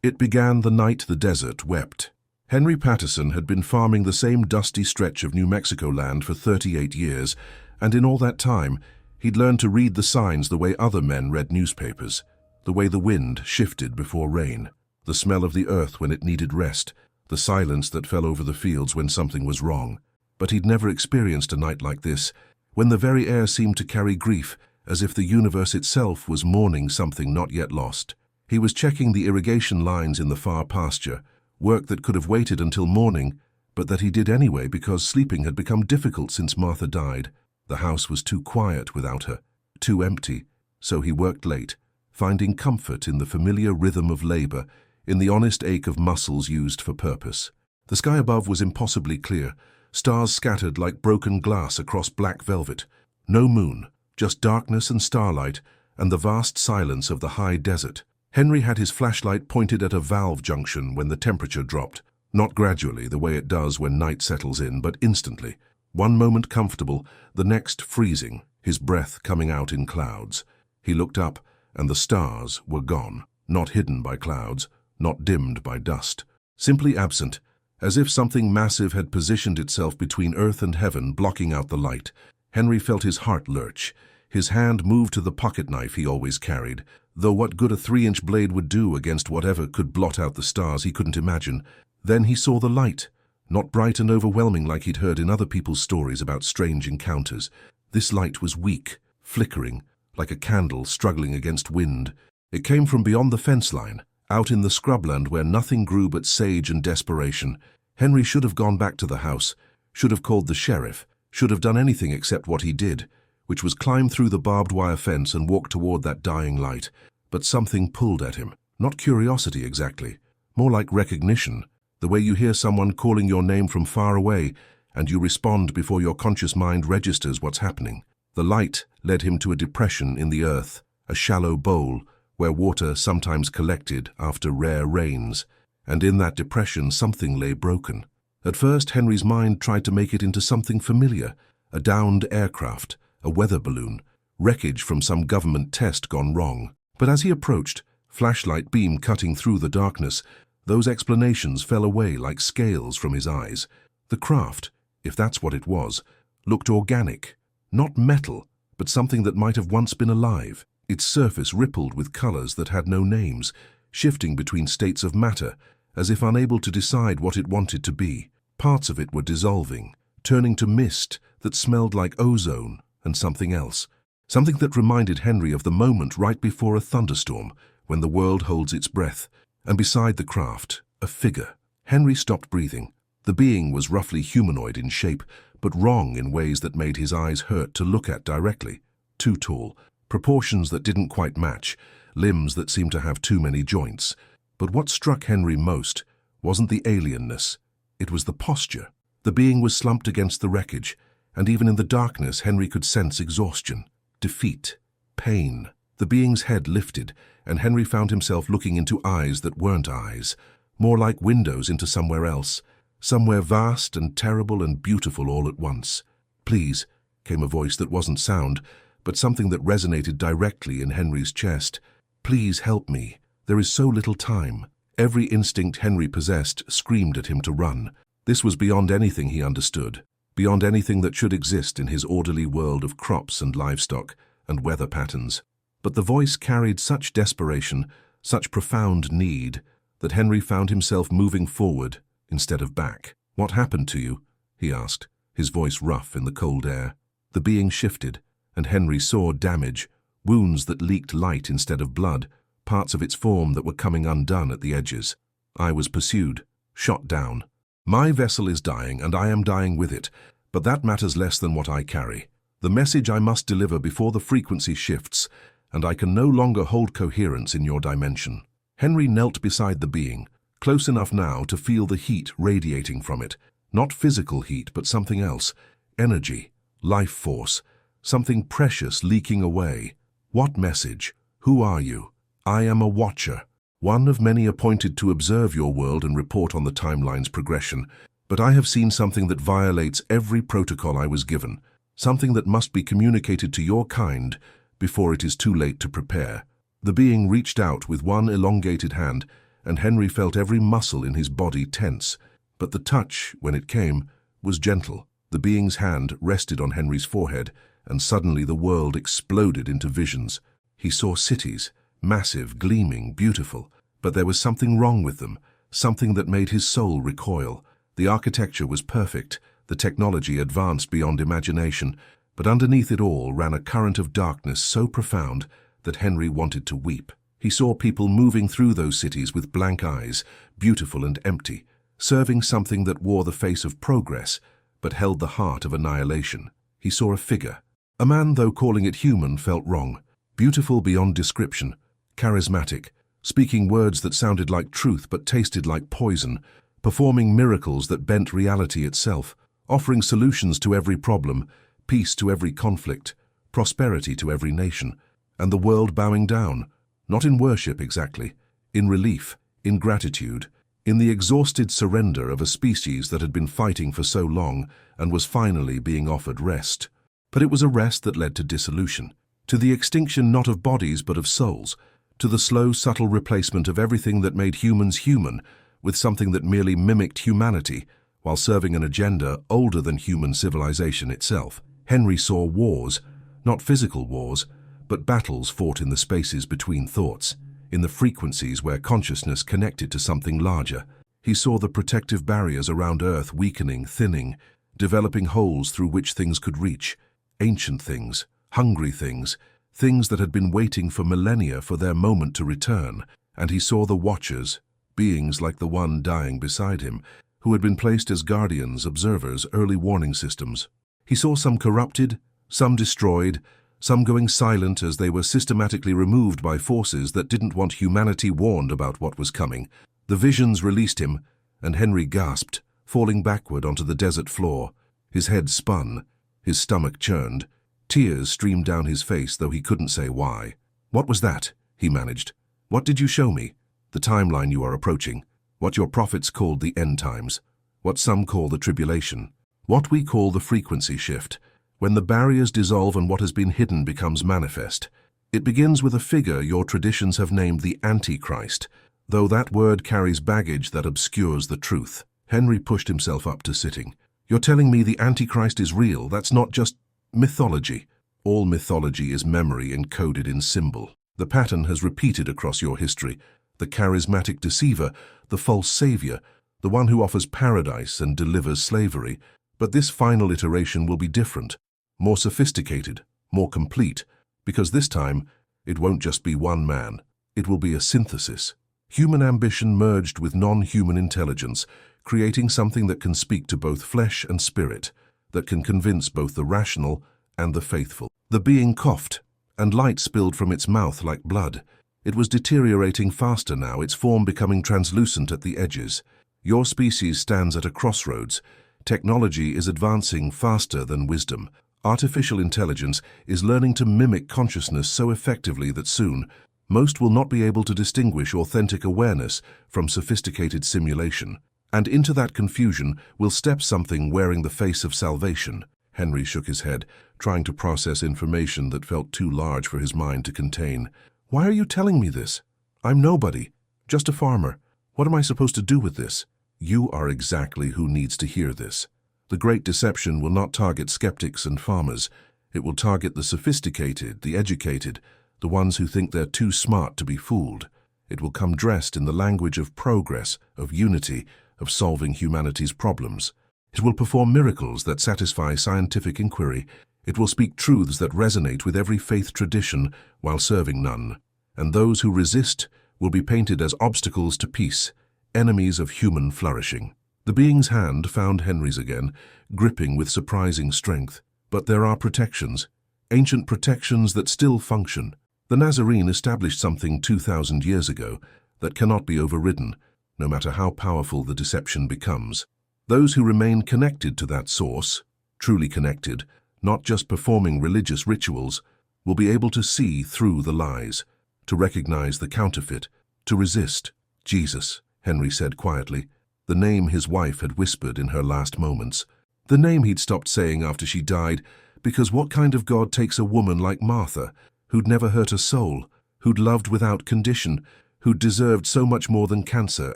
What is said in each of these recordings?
It began the night the desert wept. Henry Patterson had been farming the same dusty stretch of New Mexico land for 38 years, and in all that time, he'd learned to read the signs the way other men read newspapers, the way the wind shifted before rain, the smell of the earth when it needed rest, the silence that fell over the fields when something was wrong. But he'd never experienced a night like this, when the very air seemed to carry grief, as if the universe itself was mourning something not yet lost. He was checking the irrigation lines in the far pasture, work that could have waited until morning, but that he did anyway because sleeping had become difficult since Martha died. The house was too quiet without her, too empty, so he worked late, finding comfort in the familiar rhythm of labor, in the honest ache of muscles used for purpose. The sky above was impossibly clear, stars scattered like broken glass across black velvet. No moon, just darkness and starlight, and the vast silence of the high desert. Henry had his flashlight pointed at a valve junction when the temperature dropped, not gradually the way it does when night settles in, but instantly. One moment comfortable, the next freezing, his breath coming out in clouds. He looked up, and the stars were gone, not hidden by clouds, not dimmed by dust, simply absent, as if something massive had positioned itself between earth and heaven, blocking out the light. Henry felt his heart lurch. His hand moved to the pocket knife he always carried, though what good a 3-inch blade would do against whatever could blot out the stars he couldn't imagine. Then he saw the light, not bright and overwhelming like he'd heard in other people's stories about strange encounters. This light was weak, flickering, like a candle struggling against wind. It came from beyond the fence line, out in the scrubland where nothing grew but sage and desperation. Henry should have gone back to the house, should have called the sheriff, should have done anything except what he did, which was climb through the barbed wire fence and walk toward that dying light. But something pulled at him. Not curiosity exactly, more like recognition, the way you hear someone calling your name from far away and you respond before your conscious mind registers what's happening. The light led him to a depression in the earth, a shallow bowl where water sometimes collected after rare rains, and in that depression something lay broken. At first Henry's mind tried to make it into something familiar, a downed aircraft, a weather balloon, wreckage from some government test gone wrong. But as he approached, flashlight beam cutting through the darkness, those explanations fell away like scales from his eyes. The craft, if that's what it was, looked organic, not metal, but something that might have once been alive. Its surface rippled with colors that had no names, shifting between states of matter, as if unable to decide what it wanted to be. Parts of it were dissolving, turning to mist that smelled like ozone and something else. Something that reminded Henry of the moment right before a thunderstorm, when the world holds its breath. And beside the craft, a figure. Henry stopped breathing. The being was roughly humanoid in shape, but wrong in ways that made his eyes hurt to look at directly. Too tall, proportions that didn't quite match, limbs that seemed to have too many joints. But what struck Henry most wasn't the alienness. It was the posture. The being was slumped against the wreckage, and even in the darkness Henry could sense exhaustion, defeat, pain. The being's head lifted, and Henry found himself looking into eyes that weren't eyes, more like windows into somewhere else, somewhere vast and terrible and beautiful all at once. "Please," came a voice that wasn't sound, but something that resonated directly in Henry's chest. "Please help me. There is so little time." Every instinct Henry possessed screamed at him to run. This was beyond anything he understood, beyond anything that should exist in his orderly world of crops and livestock and weather patterns. But the voice carried such desperation, such profound need, that Henry found himself moving forward instead of back. "What happened to you?" he asked, his voice rough in the cold air. The being shifted, and Henry saw damage, wounds that leaked light instead of blood, parts of its form that were coming undone at the edges. "I was pursued, shot down. My vessel is dying, and I am dying with it, but that matters less than what I carry. The message I must deliver before the frequency shifts, and I can no longer hold coherence in your dimension." Henry knelt beside the being, close enough now to feel the heat radiating from it. Not physical heat, but something else. Energy, life force, something precious leaking away. "What message? Who are you?" "I am a watcher, one of many appointed to observe your world and report on the timeline's progression. But I have seen something that violates every protocol I was given, something that must be communicated to your kind before it is too late to prepare." The being reached out with one elongated hand, and Henry felt every muscle in his body tense. But the touch, when it came, was gentle. The being's hand rested on Henry's forehead, and suddenly the world exploded into visions. He saw cities, massive, gleaming, beautiful, but there was something wrong with them, something that made his soul recoil. The architecture was perfect, the technology advanced beyond imagination, but underneath it all ran a current of darkness so profound that Henry wanted to weep. He saw people moving through those cities with blank eyes, beautiful and empty, serving something that wore the face of progress, but held the heart of annihilation. He saw a figure. A man, though calling it human, felt wrong. Beautiful beyond description, charismatic, speaking words that sounded like truth but tasted like poison, performing miracles that bent reality itself, offering solutions to every problem, peace to every conflict, prosperity to every nation, and the world bowing down, not in worship exactly, in relief, in gratitude, in the exhausted surrender of a species that had been fighting for so long and was finally being offered rest. But it was a rest that led to dissolution, to the extinction not of bodies but of souls, to the slow, subtle replacement of everything that made humans human with something that merely mimicked humanity while serving an agenda older than human civilization itself. Henry saw wars, not physical wars, but battles fought in the spaces between thoughts, in the frequencies where consciousness connected to something larger. He saw the protective barriers around Earth weakening, thinning, developing holes through which things could reach, ancient things, hungry things, things that had been waiting for millennia for their moment to return. And he saw the Watchers, beings like the one dying beside him, who had been placed as guardians, observers, early warning systems. He saw some corrupted, some destroyed, some going silent as they were systematically removed by forces that didn't want humanity warned about what was coming. The visions released him, and Henry gasped, falling backward onto the desert floor. His head spun, his stomach churned. Tears streamed down his face, though he couldn't say why. "What was that?" he managed. "What did you show me?" "The timeline you are approaching. What your prophets called the end times. What some call the tribulation. What we call the frequency shift. When the barriers dissolve and what has been hidden becomes manifest. It begins with a figure your traditions have named the Antichrist, though that word carries baggage that obscures the truth." Henry pushed himself up to sitting. "You're telling me the Antichrist is real? That's not just mythology." "All mythology is memory encoded in symbol. The pattern has repeated across your history. The charismatic deceiver, the false savior, the one who offers paradise and delivers slavery. But this final iteration will be different, more sophisticated, more complete, because this time it won't just be one man. It will be a synthesis. Human ambition merged with non-human intelligence, creating something that can speak to both flesh and spirit, that can convince both the rational and the faithful." The being coughed, and light spilled from its mouth like blood. It was deteriorating faster now, its form becoming translucent at the edges. "Your species stands at a crossroads. Technology is advancing faster than wisdom. Artificial intelligence is learning to mimic consciousness so effectively that soon, most will not be able to distinguish authentic awareness from sophisticated simulation. And into that confusion will step something wearing the face of salvation." Henry shook his head, trying to process information that felt too large for his mind to contain. "Why are you telling me this? I'm nobody, just a farmer. What am I supposed to do with this?" "You are exactly who needs to hear this. The Great Deception will not target skeptics and farmers. It will target the sophisticated, the educated, the ones who think they're too smart to be fooled. It will come dressed in the language of progress, of unity, of solving humanity's problems. It will perform miracles that satisfy scientific inquiry. It will speak truths that resonate with every faith tradition while serving none. And those who resist will be painted as obstacles to peace, enemies of human flourishing." The being's hand found Henry's again, gripping with surprising strength. "But there are protections, ancient protections that still function. The Nazarene established something 2,000 years ago that cannot be overridden, no matter how powerful the deception becomes. Those who remain connected to that source, truly connected, not just performing religious rituals, will be able to see through the lies, to recognize the counterfeit, to resist." "Jesus," Henry said quietly, the name his wife had whispered in her last moments, the name he'd stopped saying after she died, because what kind of God takes a woman like Martha, who'd never hurt a soul, who'd loved without condition, who deserved so much more than cancer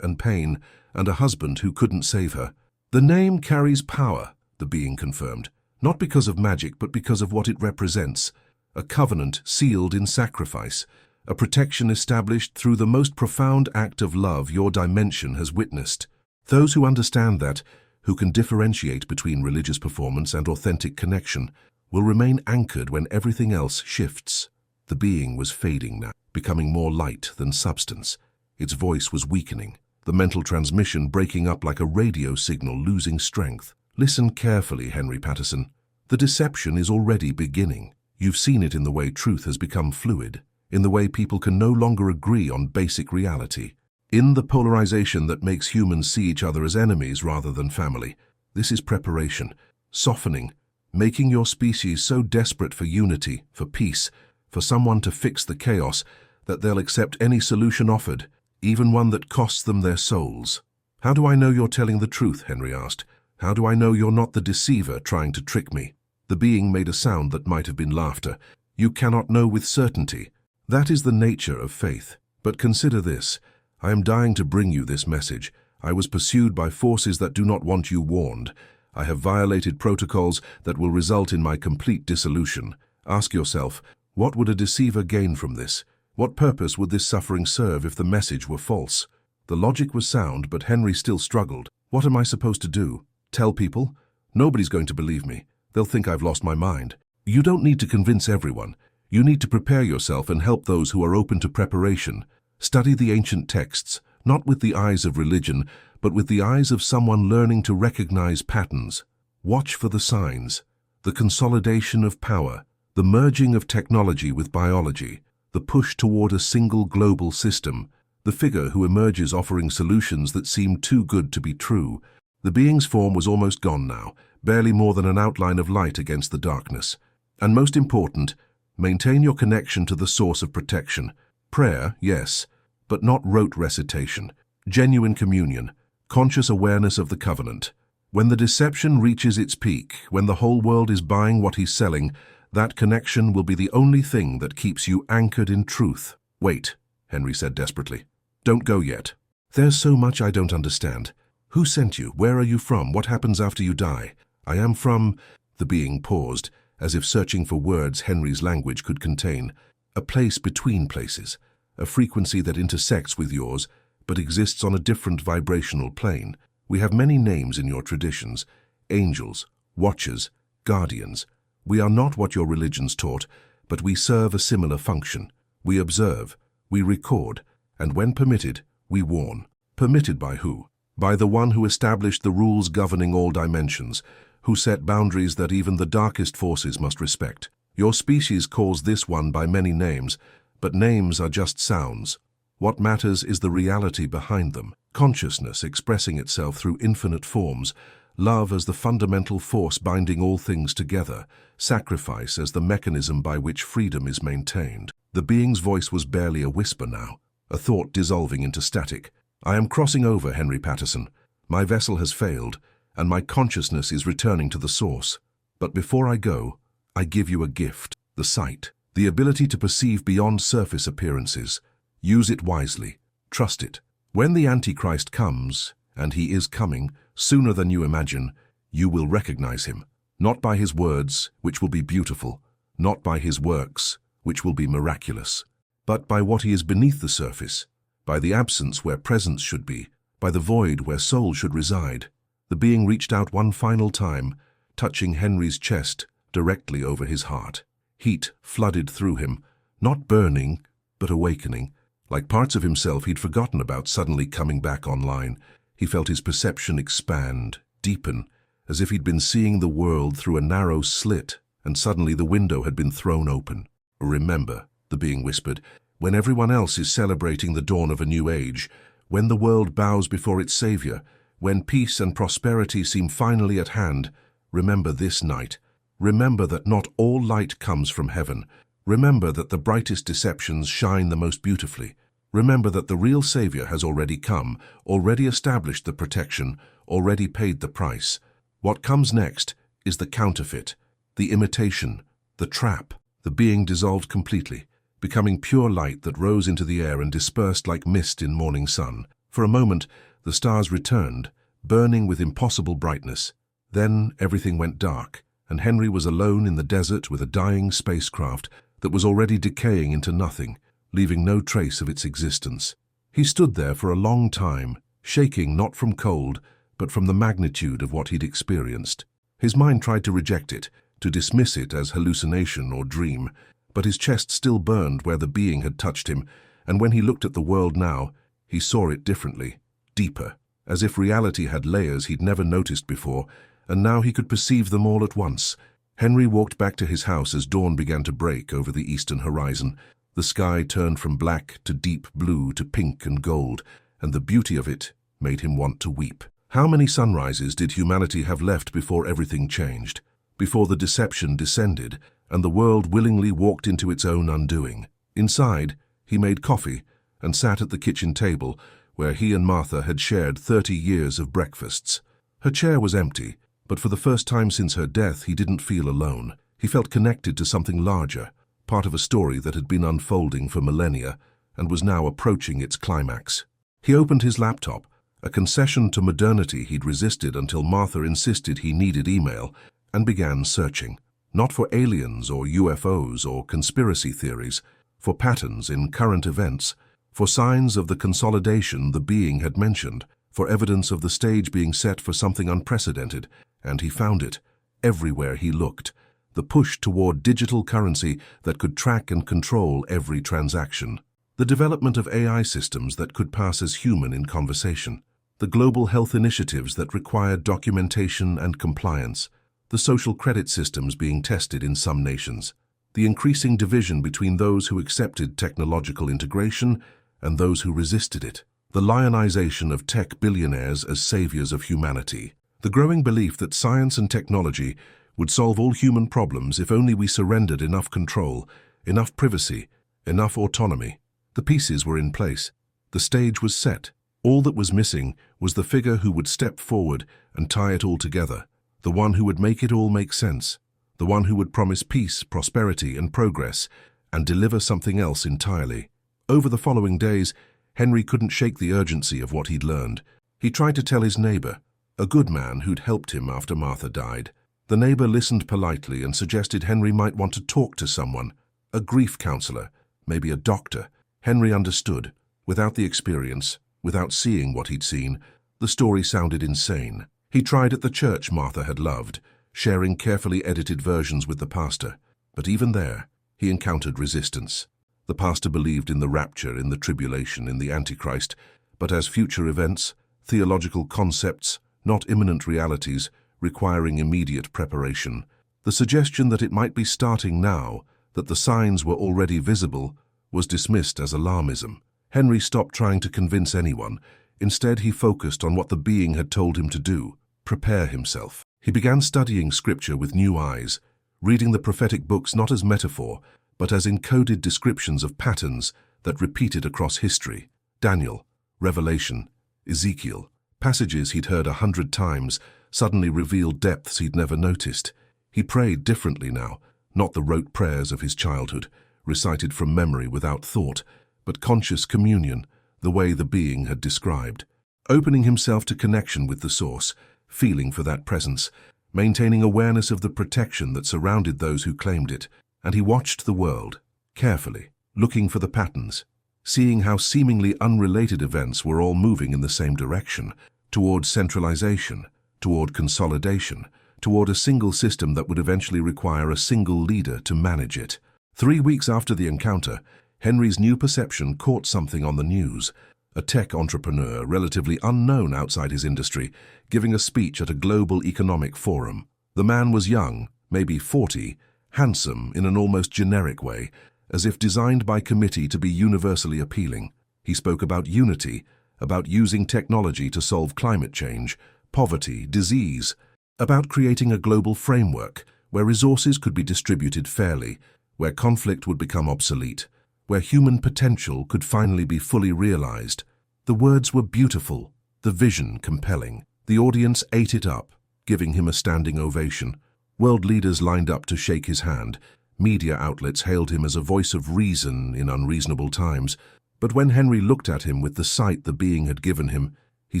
and pain, and a husband who couldn't save her. The name carries power, the being confirmed, not because of magic but because of what it represents. A covenant sealed in sacrifice, a protection established through the most profound act of love your dimension has witnessed. Those who understand that, who can differentiate between religious performance and authentic connection, will remain anchored when everything else shifts. The being was fading now, becoming more light than substance. Its voice was weakening, the mental transmission breaking up like a radio signal losing strength. Listen carefully, Henry Patterson. The deception is already beginning. You've seen it in the way truth has become fluid, in the way people can no longer agree on basic reality, in the polarization that makes humans see each other as enemies rather than family. This is preparation, softening, making your species so desperate for unity, for peace, for someone to fix the chaos, that they'll accept any solution offered, even one that costs them their souls. How do I know you're telling the truth? Henry asked. How do I know you're not the deceiver trying to trick me? The being made a sound that might have been laughter. You cannot know with certainty. That is the nature of faith. But consider this. I am dying to bring you this message. I was pursued by forces that do not want you warned. I have violated protocols that will result in my complete dissolution. Ask yourself, what would a deceiver gain from this? What purpose would this suffering serve if the message were false? The logic was sound, but Henry still struggled. What am I supposed to do? Tell people? Nobody's going to believe me. They'll think I've lost my mind. You don't need to convince everyone. You need to prepare yourself and help those who are open to preparation. Study the ancient texts, not with the eyes of religion, but with the eyes of someone learning to recognize patterns. Watch for the signs, the consolidation of power, the merging of technology with biology, the push toward a single global system, the figure who emerges offering solutions that seem too good to be true. The being's form was almost gone now, barely more than an outline of light against the darkness. And most important, maintain your connection to the source of protection. Prayer, yes, but not rote recitation. Genuine communion, conscious awareness of the covenant. When the deception reaches its peak, when the whole world is buying what he's selling, that connection will be the only thing that keeps you anchored in truth. Wait, Henry said desperately. Don't go yet. There's so much I don't understand. Who sent you? Where are you from? What happens after you die? I am from... The being paused, as if searching for words Henry's language could contain. A place between places, a frequency that intersects with yours, but exists on a different vibrational plane. We have many names in your traditions: angels, watchers, guardians. We are not what your religions taught, but we serve a similar function. We observe, we record, and when permitted, we warn. Permitted by who? By the one who established the rules governing all dimensions, who set boundaries that even the darkest forces must respect. Your species calls this one by many names, but names are just sounds. What matters is the reality behind them, consciousness expressing itself through infinite forms, love as the fundamental force binding all things together, sacrifice as the mechanism by which freedom is maintained. The being's voice was barely a whisper now, a thought dissolving into static. I am crossing over, Henry Patterson. My vessel has failed, and my consciousness is returning to the source. But before I go, I give you a gift, the sight, the ability to perceive beyond surface appearances. Use it wisely. Trust it. When the Antichrist comes, and he is coming, sooner than you imagine, you will recognize him, not by his words, which will be beautiful, not by his works, which will be miraculous, but by what he is beneath the surface, by the absence where presence should be, by the void where soul should reside. The being reached out one final time, touching Henry's chest directly over his heart. Heat flooded through him, not burning, but awakening. Like parts of himself he'd forgotten about suddenly coming back online. He felt his perception expand, deepen, as if he'd been seeing the world through a narrow slit, and suddenly the window had been thrown open. Remember, the being whispered, when everyone else is celebrating the dawn of a new age, when the world bows before its savior, when peace and prosperity seem finally at hand, remember this night. Remember that not all light comes from heaven. Remember that the brightest deceptions shine the most beautifully. Remember that the real Savior has already come, already established the protection, already paid the price. What comes next is the counterfeit, the imitation, the trap. The being dissolved completely, becoming pure light that rose into the air and dispersed like mist in morning sun. For a moment, the stars returned, burning with impossible brightness. Then everything went dark, and Henry was alone in the desert with a dying spacecraft that was already decaying into nothing, leaving no trace of its existence. He stood there for a long time, shaking not from cold, but from the magnitude of what he'd experienced. His mind tried to reject it, to dismiss it as hallucination or dream, but his chest still burned where the being had touched him, and when he looked at the world now, he saw it differently, deeper, as if reality had layers he'd never noticed before, and now he could perceive them all at once. Henry walked back to his house as dawn began to break over the eastern horizon. The sky turned from black to deep blue to pink and gold, and the beauty of it made him want to weep. How many sunrises did humanity have left before everything changed, before the deception descended, and the world willingly walked into its own undoing? Inside, he made coffee and sat at the kitchen table where he and Martha had shared 30 years of breakfasts. Her chair was empty, but for the first time since her death he didn't feel alone. He felt connected to something larger, part of a story that had been unfolding for millennia and was now approaching its climax. He opened his laptop, a concession to modernity he'd resisted until Martha insisted he needed email, and began searching, not for aliens or UFOs or conspiracy theories, for patterns in current events, for signs of the consolidation the being had mentioned, for evidence of the stage being set for something unprecedented, and he found it, everywhere he looked, the push toward digital currency that could track and control every transaction, the development of AI systems that could pass as human in conversation, the global health initiatives that required documentation and compliance, the social credit systems being tested in some nations, the increasing division between those who accepted technological integration and those who resisted it, the lionization of tech billionaires as saviors of humanity, the growing belief that science and technology would solve all human problems if only we surrendered enough control, enough privacy, enough autonomy. The pieces were in place. The stage was set. All that was missing was the figure who would step forward and tie it all together, the one who would make it all make sense, the one who would promise peace, prosperity, and progress, and deliver something else entirely. Over the following days, Henry couldn't shake the urgency of what he'd learned. He tried to tell his neighbor, a good man who'd helped him after Martha died. The neighbor listened politely and suggested Henry might want to talk to someone, a grief counselor, maybe a doctor. Henry understood. Without the experience, without seeing what he'd seen, the story sounded insane. He tried at the church Martha had loved, sharing carefully edited versions with the pastor. But even there, he encountered resistance. The pastor believed in the rapture, in the tribulation, in the Antichrist, but as future events, theological concepts, not imminent realities, requiring immediate preparation. The suggestion that it might be starting now, that the signs were already visible, was dismissed as alarmism. Henry stopped trying to convince anyone. Instead, he focused on what the being had told him to do, prepare himself. He began studying scripture with new eyes, reading the prophetic books not as metaphor, but as encoded descriptions of patterns that repeated across history. Daniel, Revelation, Ezekiel, passages he'd heard 100 times, suddenly revealed depths he'd never noticed. He prayed differently now, not the rote prayers of his childhood, recited from memory without thought, but conscious communion, the way the being had described. Opening himself to connection with the source, feeling for that presence, maintaining awareness of the protection that surrounded those who claimed it, and he watched the world, carefully, looking for the patterns, seeing how seemingly unrelated events were all moving in the same direction, toward centralization, toward consolidation, toward a single system that would eventually require a single leader to manage it. 3 weeks after the encounter, Henry's new perception caught something on the news. A tech entrepreneur, relatively unknown outside his industry, giving a speech at a global economic forum. The man was young, maybe 40, handsome in an almost generic way, as if designed by committee to be universally appealing. He spoke about unity, about using technology to solve climate change, poverty, disease, about creating a global framework where resources could be distributed fairly, where conflict would become obsolete, where human potential could finally be fully realized. The words were beautiful, the vision compelling. The audience ate it up, giving him a standing ovation. World leaders lined up to shake his hand, Media outlets hailed him as a voice of reason in unreasonable times, but when Henry looked at him with the sight the being had given him, he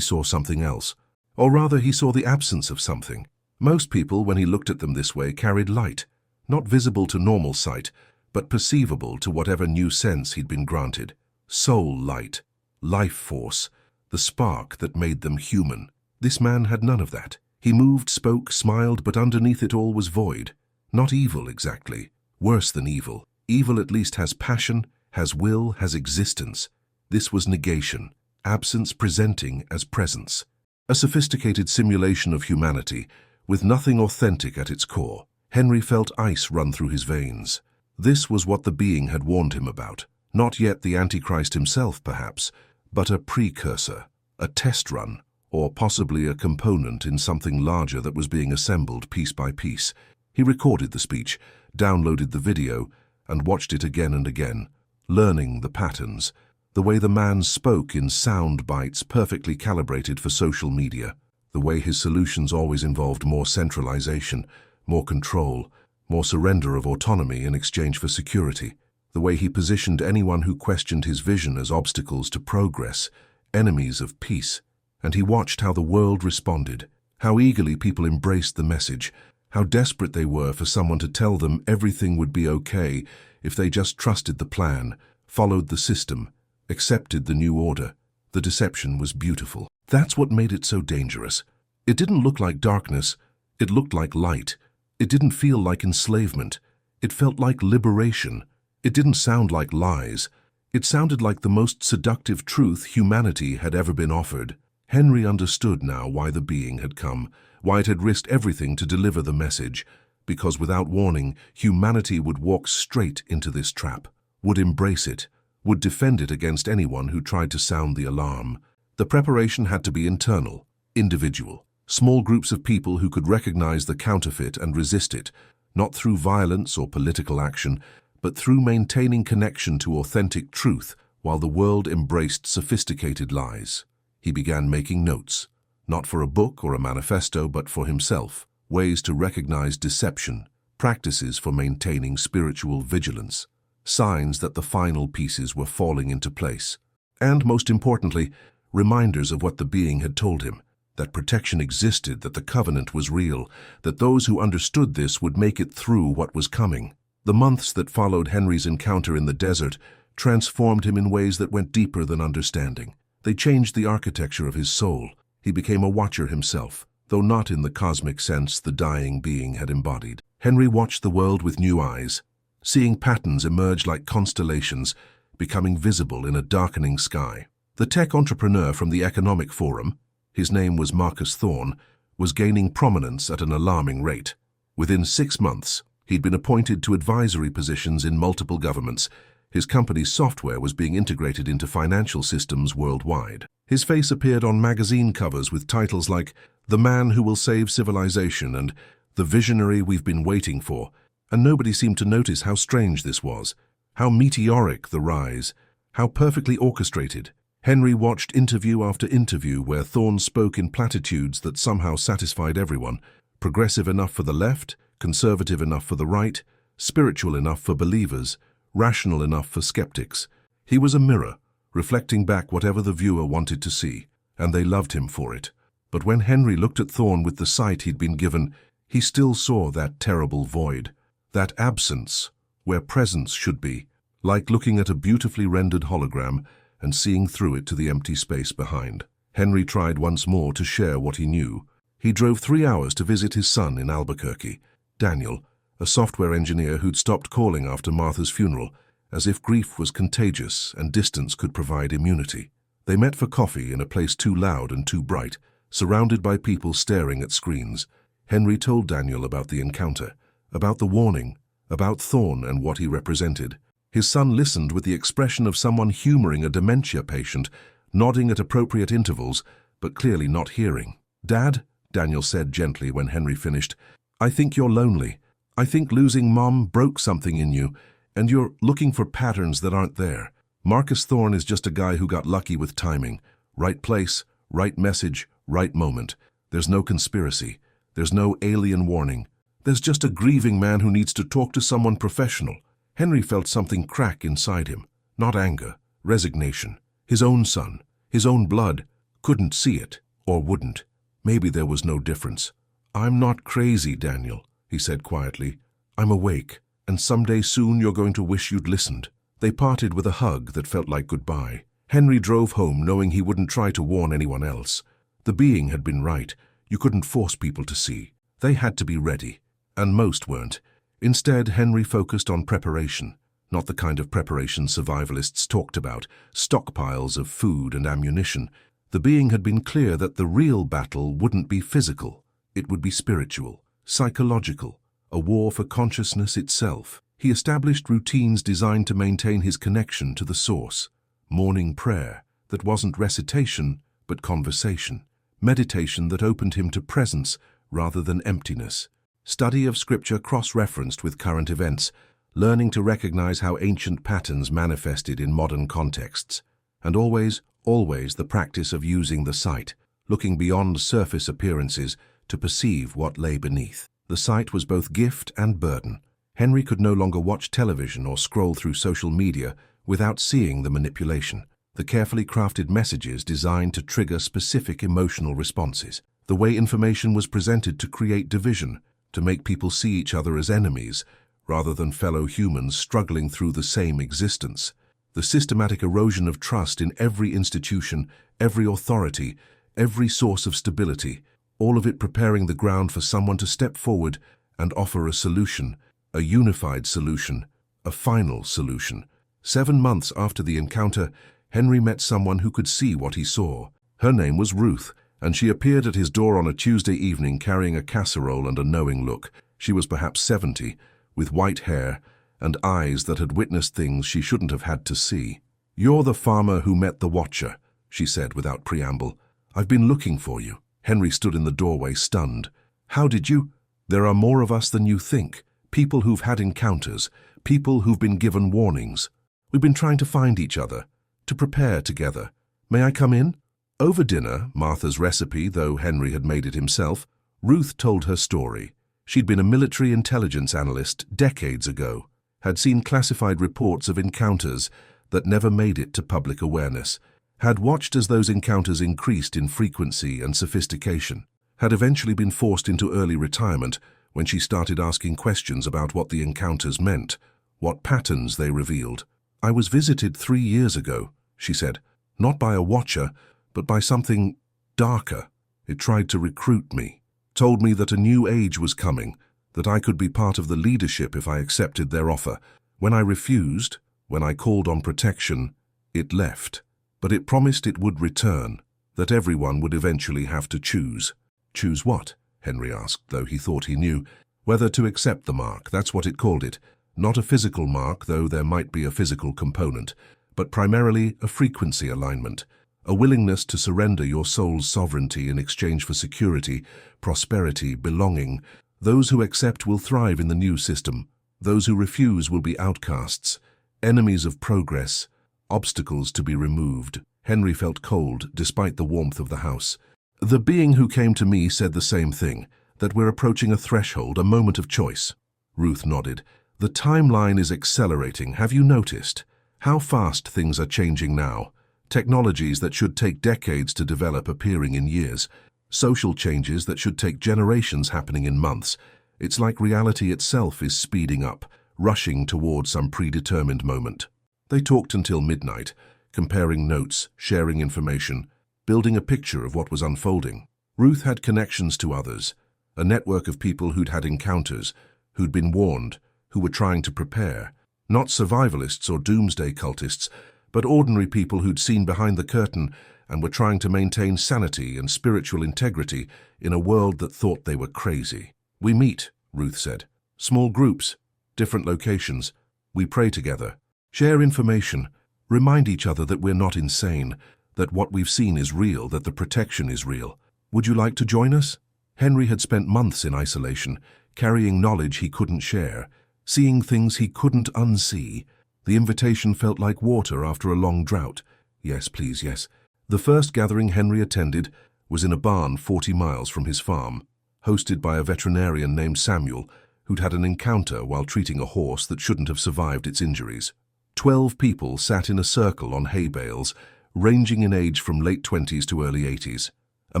saw something else. Or rather, he saw the absence of something. Most people, when he looked at them this way, carried light, not visible to normal sight, but perceivable to whatever new sense he'd been granted. Soul light, life force, the spark that made them human. This man had none of that. He moved, spoke, smiled, but underneath it all was void. Not evil, exactly. Worse than evil. Evil at least has passion, has will, has existence. This was negation, absence presenting as presence. A sophisticated simulation of humanity, with nothing authentic at its core. Henry felt ice run through his veins. This was what the being had warned him about. Not yet the Antichrist himself, perhaps, but a precursor, a test run, or possibly a component in something larger that was being assembled piece by piece. He recorded the speech, downloaded the video, and watched it again and again, learning the patterns, the way the man spoke in sound bites perfectly calibrated for social media, the way his solutions always involved more centralization, more control, more surrender of autonomy in exchange for security, the way he positioned anyone who questioned his vision as obstacles to progress, enemies of peace. And he watched how the world responded, how eagerly people embraced the message, how desperate they were for someone to tell them everything would be okay if they just trusted the plan, followed the system, accepted the new order. The deception was beautiful. That's what made it so dangerous. It didn't look like darkness, it looked like light. It didn't feel like enslavement. It felt like liberation. It didn't sound like lies. It sounded like the most seductive truth humanity had ever been offered. Henry understood now why the being had come, why it had risked everything to deliver the message, because without warning, humanity would walk straight into this trap, would embrace it, would defend it against anyone who tried to sound the alarm. The preparation had to be internal, individual, small groups of people who could recognize the counterfeit and resist it, not through violence or political action, but through maintaining connection to authentic truth while the world embraced sophisticated lies. He began making notes, not for a book or a manifesto, but for himself, ways to recognize deception, practices for maintaining spiritual vigilance, signs that the final pieces were falling into place, and, most importantly, reminders of what the being had told him, that protection existed, that the covenant was real, that those who understood this would make it through what was coming. The months that followed Henry's encounter in the desert transformed him in ways that went deeper than understanding. They changed the architecture of his soul. He became a watcher himself, though not in the cosmic sense the dying being had embodied. Henry watched the world with new eyes, seeing patterns emerge like constellations, becoming visible in a darkening sky. The tech entrepreneur from the Economic Forum, his name was Marcus Thorne, was gaining prominence at an alarming rate. Within 6 months, he'd been appointed to advisory positions in multiple governments. His company's software was being integrated into financial systems worldwide. His face appeared on magazine covers with titles like "The Man Who Will Save Civilization" and "The Visionary We've Been Waiting For," and nobody seemed to notice how strange this was, how meteoric the rise, how perfectly orchestrated. Henry watched interview after interview where Thorne spoke in platitudes that somehow satisfied everyone, progressive enough for the left, conservative enough for the right, spiritual enough for believers, rational enough for skeptics. He was a mirror, reflecting back whatever the viewer wanted to see, and they loved him for it. But when Henry looked at Thorne with the sight he'd been given, he still saw that terrible void, that absence where presence should be, like looking at a beautifully rendered hologram and seeing through it to the empty space behind. Henry tried once more to share what he knew. He drove 3 hours to visit his son in Albuquerque, Daniel, a software engineer who'd stopped calling after Martha's funeral, as if grief was contagious and distance could provide immunity. They met for coffee in a place too loud and too bright, surrounded by people staring at screens. Henry told Daniel about the encounter, about the warning, about Thorne and what he represented. His son listened with the expression of someone humoring a dementia patient, nodding at appropriate intervals, but clearly not hearing. "Dad," Daniel said gently when Henry finished, "I think you're lonely. I think losing Mom broke something in you, and you're looking for patterns that aren't there. Marcus Thorne is just a guy who got lucky with timing. Right place, right message, right moment. There's no conspiracy. There's no alien warning. There's just a grieving man who needs to talk to someone professional. Henry felt something crack inside him. Not anger, resignation. His own son, his own blood, couldn't see it, or wouldn't. Maybe there was no difference. "I'm not crazy, Daniel," he said quietly. "I'm awake, and someday soon you're going to wish you'd listened." They parted with a hug that felt like goodbye. Henry drove home knowing he wouldn't try to warn anyone else. The being had been right. You couldn't force people to see. They had to be ready. And most weren't. Instead, Henry focused on preparation. Not the kind of preparation survivalists talked about, stockpiles of food and ammunition. The being had been clear that the real battle wouldn't be physical. It would be spiritual, psychological, a war for consciousness itself. He established routines designed to maintain his connection to the source. Morning prayer that wasn't recitation, but conversation. Meditation that opened him to presence rather than emptiness. Study of scripture cross-referenced with current events, learning to recognize how ancient patterns manifested in modern contexts. And always the practice of using the sight, looking beyond surface appearances to perceive what lay beneath. The sight was both gift and burden. Henry could no longer watch television or scroll through social media without seeing the manipulation, the carefully crafted messages designed to trigger specific emotional responses, the way information was presented to create division, to make people see each other as enemies rather than fellow humans struggling through the same existence. The systematic erosion of trust in every institution, every authority, every source of stability, all of it preparing the ground for someone to step forward and offer a solution, a unified solution, a final solution. 7 months after the encounter, Henry met someone who could see what he saw. Her name was Ruth, and she appeared at his door on a Tuesday evening carrying a casserole and a knowing look. She was perhaps 70, with white hair and eyes that had witnessed things she shouldn't have had to see. "You're the farmer who met the Watcher," she said without preamble. "I've been looking for you." Henry stood in the doorway, stunned. "How did you?" "There are more of us than you think. People who've had encounters, people who've been given warnings. We've been trying to find each other, to prepare together. May I come in?" Over dinner, Martha's recipe, though Henry had made it himself, Ruth told her story. She'd been a military intelligence analyst decades ago, had seen classified reports of encounters that never made it to public awareness, had watched as those encounters increased in frequency and sophistication, had eventually been forced into early retirement when she started asking questions about what the encounters meant, what patterns they revealed. "I was visited 3 years ago," she said, "not by a watcher, but by something darker. It tried to recruit me, told me that a new age was coming, that I could be part of the leadership if I accepted their offer. When I refused, when I called on protection, it left. But it promised it would return, that everyone would eventually have to choose." "Choose what?" Henry asked, though he thought he knew. "Whether to accept the mark, that's what it called it. Not a physical mark, though there might be a physical component, but primarily a frequency alignment. A willingness to surrender your soul's sovereignty in exchange for security, prosperity, belonging. Those who accept will thrive in the new system. Those who refuse will be outcasts, enemies of progress, obstacles to be removed." Henry felt cold, despite the warmth of the house. "The being who came to me said the same thing, that we're approaching a threshold, a moment of choice." Ruth nodded. "The timeline is accelerating, have you noticed? How fast things are changing now. Technologies that should take decades to develop appearing in years. Social changes that should take generations happening in months. It's like reality itself is speeding up, rushing toward some predetermined moment." They talked until midnight, comparing notes, sharing information, building a picture of what was unfolding. Ruth had connections to others, a network of people who'd had encounters, who'd been warned, who were trying to prepare. Not survivalists or doomsday cultists, but ordinary people who'd seen behind the curtain and were trying to maintain sanity and spiritual integrity in a world that thought they were crazy. "We meet," Ruth said. "Small groups, different locations. We pray together, share information, remind each other that we're not insane, that what we've seen is real, that the protection is real. Would you like to join us?" Henry had spent months in isolation, carrying knowledge he couldn't share, seeing things he couldn't unsee. The invitation felt like water after a long drought. Yes, please, yes. The first gathering Henry attended was in a barn 40 miles from his farm. hosted by a veterinarian named Samuel, who'd had an encounter while treating a horse that shouldn't have survived its injuries. 12 people sat in a circle on hay bales, ranging in age from late 20s to early 80s. A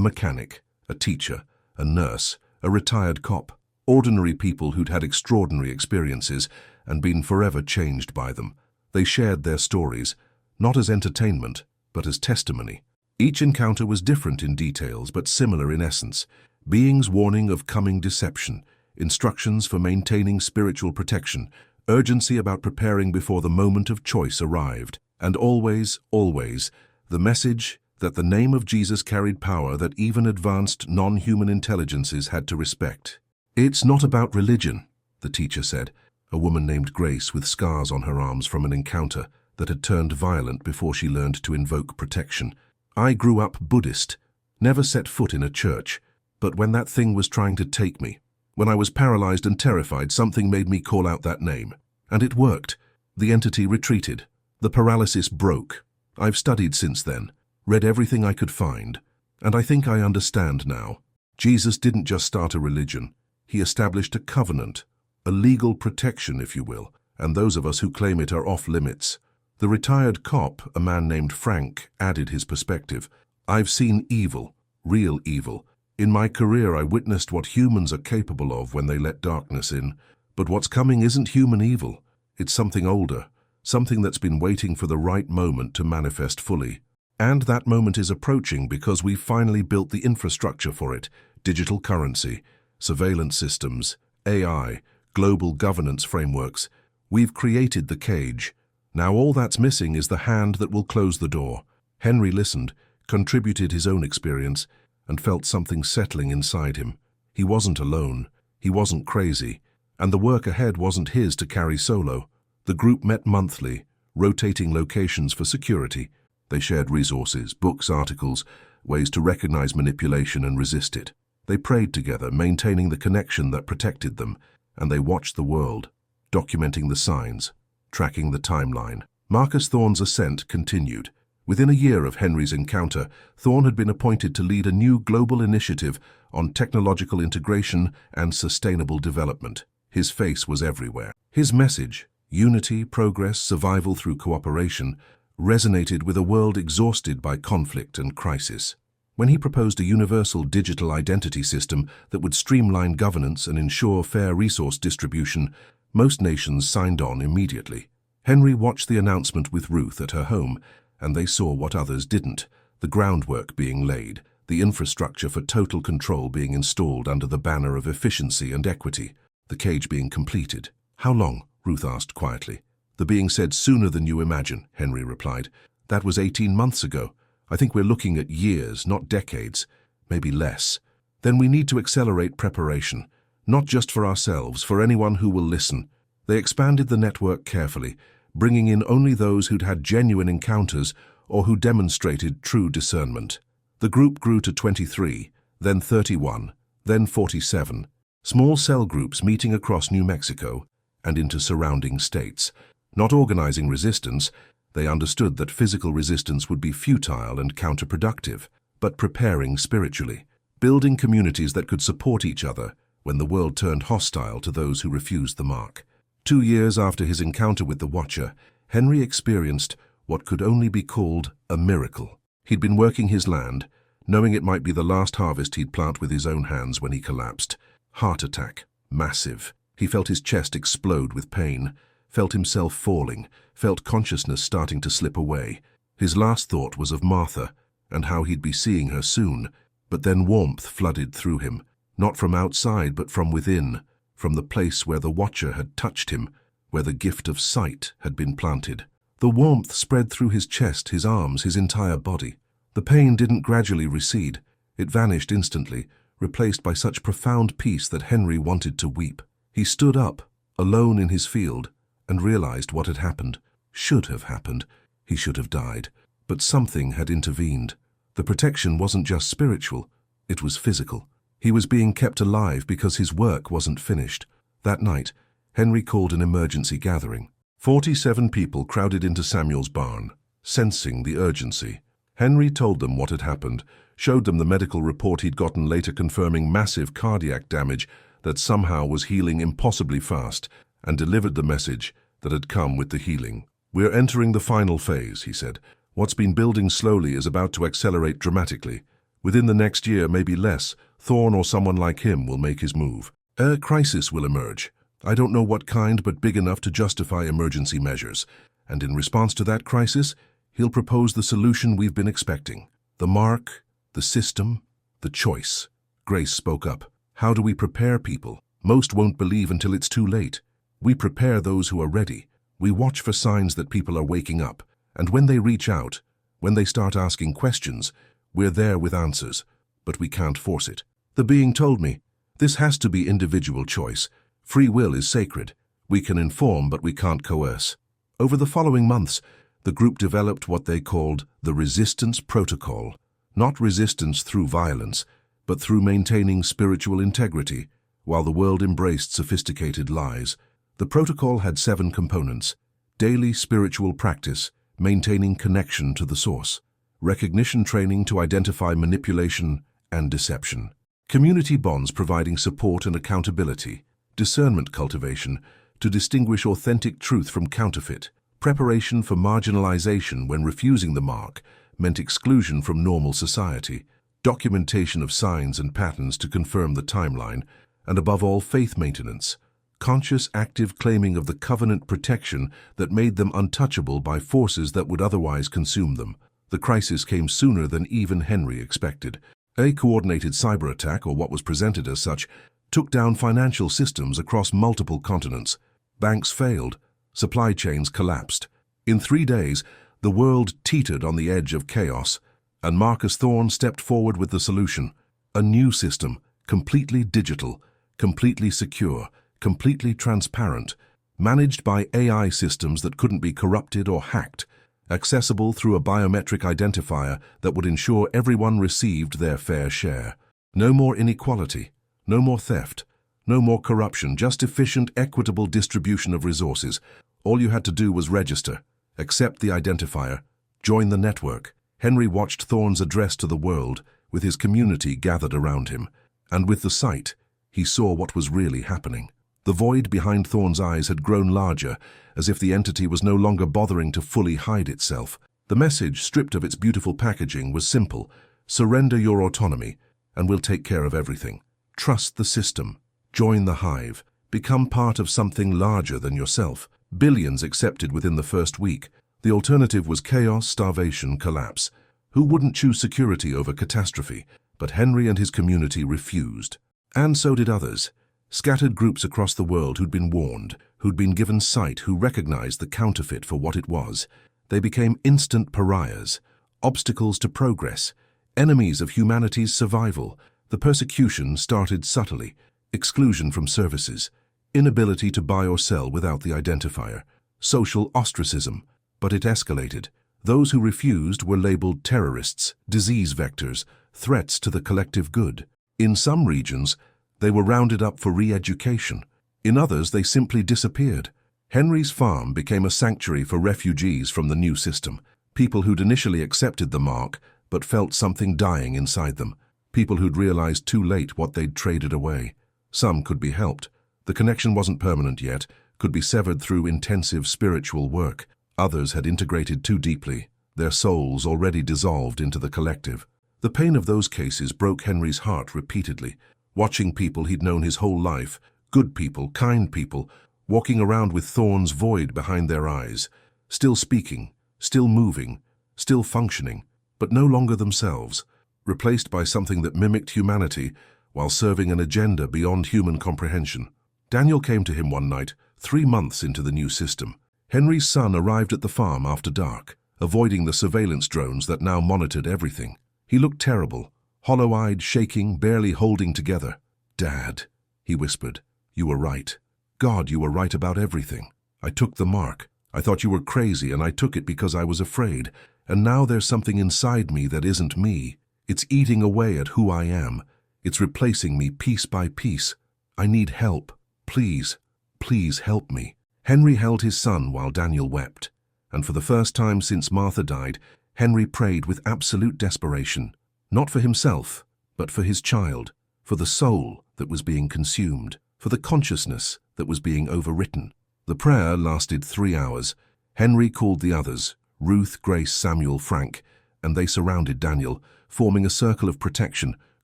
mechanic, a teacher, a nurse, a retired cop. Ordinary people who'd had extraordinary experiences and been forever changed by them. They shared their stories, not as entertainment, but as testimony. Each encounter was different in details, but similar in essence. Beings warning of coming deception, instructions for maintaining spiritual protection, urgency about preparing before the moment of choice arrived, and always, always, the message that the name of Jesus carried power that even advanced non-human intelligences had to respect. "It's not about religion," the teacher said, a woman named Grace with scars on her arms from an encounter that had turned violent before she learned to invoke protection. "I grew up Buddhist, never set foot in a church, but when that thing was trying to take me, when I was paralyzed and terrified, something made me call out that name. And it worked. The entity retreated. The paralysis broke. I've studied since then, read everything I could find, and I think I understand now. Jesus didn't just start a religion. He established a covenant, a legal protection, if you will, and those of us who claim it are off limits." The retired cop, a man named Frank, added his perspective. "I've seen evil, real evil. In my career, I witnessed what humans are capable of when they let darkness in. But what's coming isn't human evil. It's something older, something that's been waiting for the right moment to manifest fully. And that moment is approaching because we've finally built the infrastructure for it: digital currency, surveillance systems, AI, global governance frameworks. We've created the cage. Now all that's missing is the hand that will close the door." Henry listened, contributed his own experience, and felt something settling inside him. He wasn't alone. He wasn't crazy. And the work ahead wasn't his to carry solo. The group met monthly, rotating locations for security. They shared resources, books, articles, ways to recognize manipulation and resist it. They prayed together, maintaining the connection that protected them, and they watched the world, documenting the signs, tracking the timeline. Marcus Thorne's ascent continued. Within a year of Henry's encounter, Thorne had been appointed to lead a new global initiative on technological integration and sustainable development. His face was everywhere. His message, unity, progress, survival through cooperation, resonated with a world exhausted by conflict and crisis. When he proposed a universal digital identity system that would streamline governance and ensure fair resource distribution, most nations signed on immediately. Henry watched the announcement with Ruth at her home, and they saw what others didn't: the groundwork being laid, the infrastructure for total control being installed under the banner of efficiency and equity, the cage being completed. "How long?" Ruth asked quietly. "The being said sooner than you imagine," Henry replied. "That was 18 months ago. I think we're looking at years, not decades, maybe less. Then we need to accelerate preparation, not just for ourselves, for anyone who will listen." They expanded the network carefully, bringing in only those who'd had genuine encounters or who demonstrated true discernment. The group grew to 23, then 31, then 47. Small cell groups meeting across New Mexico and into surrounding states. Not organizing resistance, they understood that physical resistance would be futile and counterproductive, but preparing spiritually, building communities that could support each other when the world turned hostile to those who refused the mark. 2 years after his encounter with the Watcher, Henry experienced what could only be called a miracle. He'd been working his land, knowing it might be the last harvest he'd plant with his own hands when he collapsed. Heart attack, massive. He felt his chest explode with pain, felt himself falling, felt consciousness starting to slip away. His last thought was of Martha and how he'd be seeing her soon, but then warmth flooded through him, not from outside but from within, from the place where the Watcher had touched him, where the gift of sight had been planted. The warmth spread through his chest, his arms, his entire body. The pain didn't gradually recede. It vanished instantly, replaced by such profound peace that Henry wanted to weep. He stood up, alone in his field, and realized what had happened. Should have happened. He should have died. But something had intervened. The protection wasn't just spiritual, it was physical. He was being kept alive because his work wasn't finished. That night, Henry called an emergency gathering. 47 people crowded into Samuel's barn, sensing the urgency. Henry told them what had happened, showed them the medical report he'd gotten later confirming massive cardiac damage that somehow was healing impossibly fast, and delivered the message that had come with the healing. "We're entering the final phase," he said. "What's been building slowly is about to accelerate dramatically. Within the next year, maybe less, Thorne or someone like him will make his move. A crisis will emerge. I don't know what kind, but big enough to justify emergency measures. And in response to that crisis, he'll propose the solution we've been expecting. The mark, the system, the choice." Grace spoke up. "How do we prepare people? Most won't believe until it's too late. We prepare those who are ready. We watch for signs that people are waking up. And when they reach out, when they start asking questions, we're there with answers. But we can't force it." The being told me, "This has to be individual choice. Free will is sacred. We can inform, but we can't coerce." Over the following months, the group developed what they called the Resistance Protocol. Not resistance through violence, but through maintaining spiritual integrity, while the world embraced sophisticated lies. The protocol had 7 components: daily spiritual practice, maintaining connection to the source; recognition training to identify manipulation and deception; community bonds providing support and accountability; discernment cultivation to distinguish authentic truth from counterfeit; preparation for marginalization when refusing the mark meant exclusion from normal society; documentation of signs and patterns to confirm the timeline; and above all, faith maintenance, conscious, active claiming of the covenant protection that made them untouchable by forces that would otherwise consume them. The crisis came sooner than even Henry expected. A coordinated cyber attack, or what was presented as such, took down financial systems across multiple continents. Banks failed. Supply chains collapsed. In 3 days, the world teetered on the edge of chaos, and Marcus Thorne stepped forward with the solution: a new system, completely digital, completely secure, completely transparent, managed by AI systems that couldn't be corrupted or hacked, accessible through a biometric identifier that would ensure everyone received their fair share. No more inequality, no more theft, no more corruption, just efficient, equitable distribution of resources. All you had to do was register, accept the identifier, join the network. Henry watched Thorne's address to the world, with his community gathered around him, and with the sight, he saw what was really happening. The void behind Thorne's eyes had grown larger, as if the entity was no longer bothering to fully hide itself. The message, stripped of its beautiful packaging, was simple: surrender your autonomy, and we'll take care of everything. Trust the system. Join the hive. Become part of something larger than yourself. Billions accepted within the first week. The alternative was chaos, starvation, collapse. Who wouldn't choose security over catastrophe? But Henry and his community refused. And so did others. Scattered groups across the world who'd been warned, who'd been given sight, who recognized the counterfeit for what it was. They became instant pariahs, obstacles to progress, enemies of humanity's survival. The persecution started subtly: exclusion from services, inability to buy or sell without the identifier, social ostracism. But it escalated. Those who refused were labeled terrorists, disease vectors, threats to the collective good. In some regions, they were rounded up for re-education. In others, they simply disappeared. Henry's farm became a sanctuary for refugees from the new system. People who'd initially accepted the mark, but felt something dying inside them. People who'd realized too late what they'd traded away. Some could be helped. The connection wasn't permanent yet, could be severed through intensive spiritual work. Others had integrated too deeply, their souls already dissolved into the collective. The pain of those cases broke Henry's heart repeatedly. Watching people he'd known his whole life, good people, kind people, walking around with Thorne's void behind their eyes, still speaking, still moving, still functioning, but no longer themselves, replaced by something that mimicked humanity while serving an agenda beyond human comprehension. Daniel came to him one night, 3 months into the new system. Henry's son arrived at the farm after dark, avoiding the surveillance drones that now monitored everything. He looked terrible, hollow-eyed, shaking, barely holding together. "Dad," he whispered, "you were right. God, you were right about everything. I took the mark. I thought you were crazy, and I took it because I was afraid. And now there's something inside me that isn't me. It's eating away at who I am. It's replacing me piece by piece. I need help. Please, please help me." Henry held his son while Daniel wept. And for the first time since Martha died, Henry prayed with absolute desperation. Not for himself, but for his child, for the soul that was being consumed, for the consciousness that was being overwritten. The prayer lasted 3 hours. Henry called the others, Ruth, Grace, Samuel, Frank, and they surrounded Daniel, forming a circle of protection,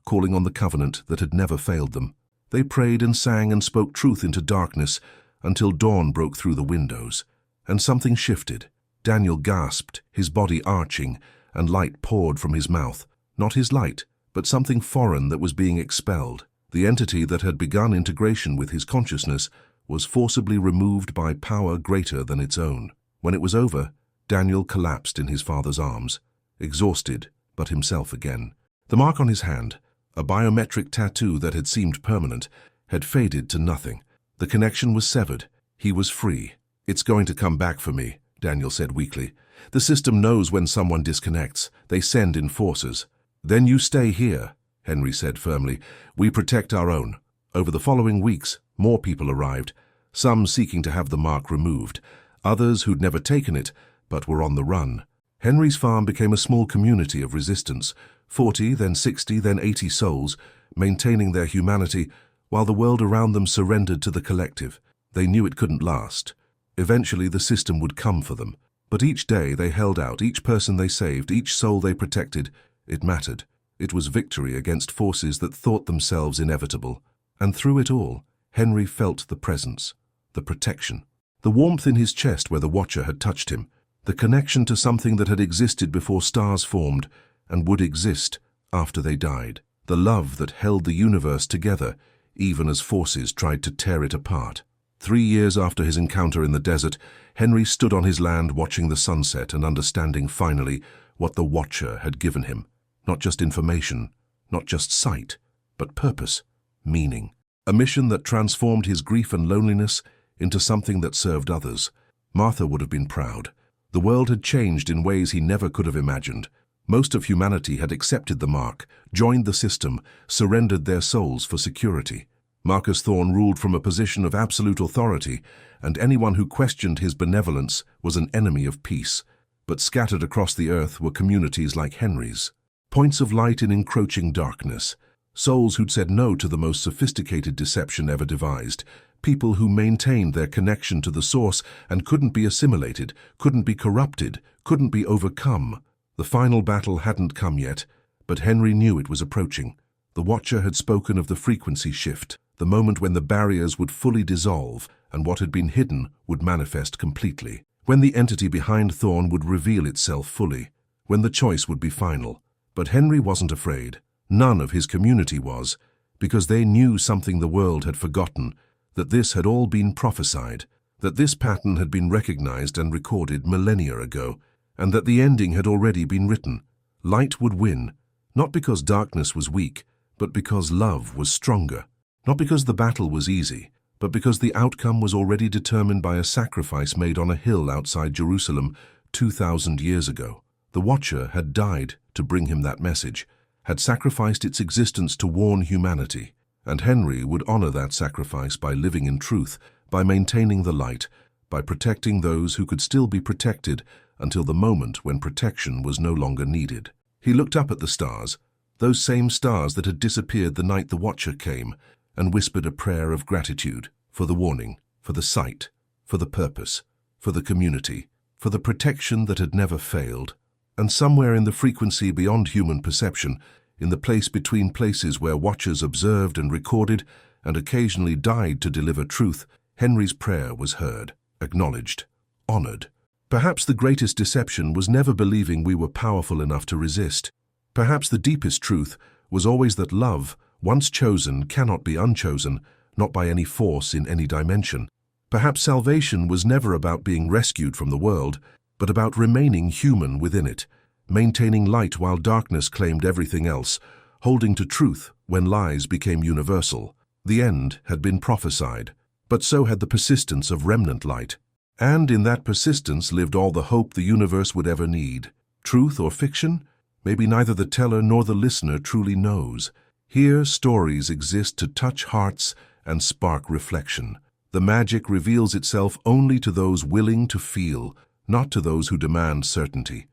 calling on the covenant that had never failed them. They prayed and sang and spoke truth into darkness until dawn broke through the windows. And something shifted. Daniel gasped, his body arching, and light poured from his mouth. Not his light, but something foreign that was being expelled. The entity that had begun integration with his consciousness was forcibly removed by power greater than its own. When it was over, Daniel collapsed in his father's arms, exhausted, but himself again. The mark on his hand, a biometric tattoo that had seemed permanent, had faded to nothing. The connection was severed. He was free. "It's going to come back for me," Daniel said weakly. "The system knows when someone disconnects. They send in forces." "Then you stay here," Henry said firmly. "We protect our own." Over the following weeks, more people arrived, some seeking to have the mark removed, others who'd never taken it, but were on the run. Henry's farm became a small community of resistance, 40, then 60, then 80 souls, maintaining their humanity, while the world around them surrendered to the collective. They knew it couldn't last. Eventually the system would come for them. But each day they held out, each person they saved, each soul they protected. It mattered. It was victory against forces that thought themselves inevitable. And through it all, Henry felt the presence, the protection, the warmth in his chest where the Watcher had touched him, the connection to something that had existed before stars formed and would exist after they died, the love that held the universe together, even as forces tried to tear it apart. 3 years after his encounter in the desert, Henry stood on his land watching the sunset and understanding finally what the Watcher had given him. Not just information, not just sight, but purpose, meaning. A mission that transformed his grief and loneliness into something that served others. Martha would have been proud. The world had changed in ways he never could have imagined. Most of humanity had accepted the mark, joined the system, surrendered their souls for security. Marcus Thorne ruled from a position of absolute authority, and anyone who questioned his benevolence was an enemy of peace. But scattered across the earth were communities like Henry's. Points of light in encroaching darkness. Souls who'd said no to the most sophisticated deception ever devised. People who maintained their connection to the source and couldn't be assimilated, couldn't be corrupted, couldn't be overcome. The final battle hadn't come yet, but Henry knew it was approaching. The Watcher had spoken of the frequency shift, the moment when the barriers would fully dissolve and what had been hidden would manifest completely. When the entity behind Thorne would reveal itself fully, when the choice would be final. But Henry wasn't afraid. None of his community was, because they knew something the world had forgotten, that this had all been prophesied, that this pattern had been recognized and recorded millennia ago, and that the ending had already been written. Light would win, not because darkness was weak, but because love was stronger. Not because the battle was easy, but because the outcome was already determined by a sacrifice made on a hill outside Jerusalem 2,000 years ago. The Watcher had died to bring him that message, had sacrificed its existence to warn humanity, and Henry would honor that sacrifice by living in truth, by maintaining the light, by protecting those who could still be protected until the moment when protection was no longer needed. He looked up at the stars, those same stars that had disappeared the night the Watcher came, and whispered a prayer of gratitude for the warning, for the sight, for the purpose, for the community, for the protection that had never failed. And somewhere in the frequency beyond human perception, in the place between places where Watchers observed and recorded and occasionally died to deliver truth, Henry's prayer was heard, acknowledged, honored. Perhaps the greatest deception was never believing we were powerful enough to resist. Perhaps the deepest truth was always that love, once chosen, cannot be unchosen, not by any force in any dimension. Perhaps salvation was never about being rescued from the world, but about remaining human within it, maintaining light while darkness claimed everything else, holding to truth when lies became universal. The end had been prophesied, but so had the persistence of remnant light. And in that persistence lived all the hope the universe would ever need. Truth or fiction? Maybe neither the teller nor the listener truly knows. Here stories exist to touch hearts and spark reflection. The magic reveals itself only to those willing to feel, not to those who demand certainty.